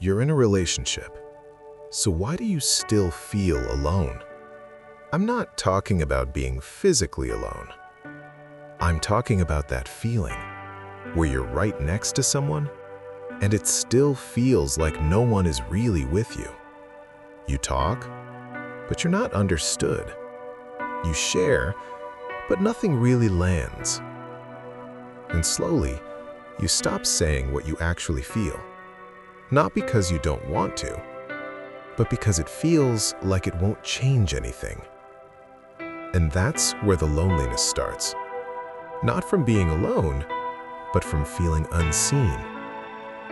You're in a relationship, so why do you still feel alone? I'm not talking about being physically alone. I'm talking about that feeling where you're right next to someone and it still feels like no one is really with you. You talk, but you're not understood. You share, but nothing really lands. And slowly, you stop saying what you actually feel. Not because you don't want to, but because it feels like it won't change anything. And that's where the loneliness starts. Not from being alone, but from feeling unseen.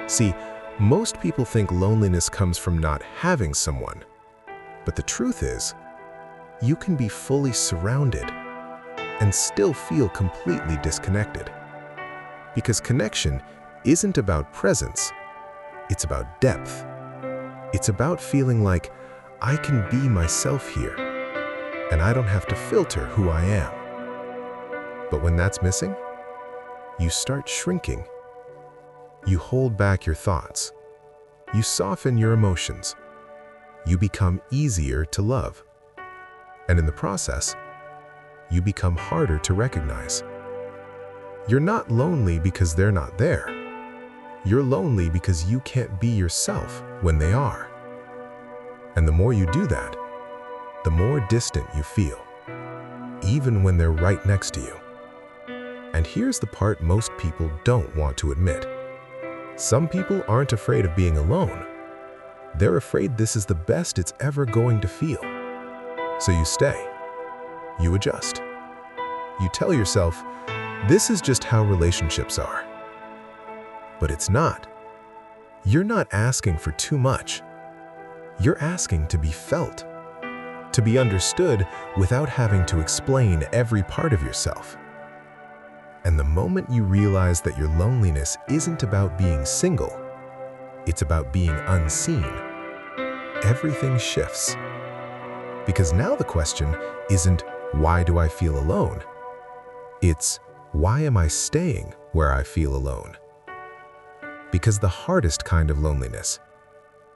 See, most people think loneliness comes from not having someone. But the truth is, you can be fully surrounded and still feel completely disconnected. Because connection isn't about presence, it's about depth. It's about feeling like I can be myself here, and I don't have to filter who I am. But when that's missing, you start shrinking. You hold back your thoughts. You soften your emotions. You become easier to love. And in the process, you become harder to recognize. You're not lonely because they're not there. You're lonely because you can't be yourself when they are. And the more you do that, the more distant you feel, even when they're right next to you. And here's the part most people don't want to admit. Some people aren't afraid of being alone. They're afraid this is the best it's ever going to feel. So you stay. You adjust. You tell yourself, this is just how relationships are. But it's not. You're not asking for too much. You're asking to be felt, to be understood without having to explain every part of yourself. And the moment you realize that your loneliness isn't about being single, it's about being unseen, everything shifts. Because now the question isn't, why do I feel alone? It's, why am I staying where I feel alone? Because the hardest kind of loneliness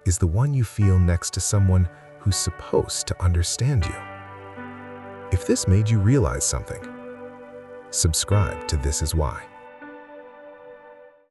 is the one you feel next to someone who's supposed to understand you. If this made you realize something, subscribe to This Is Why.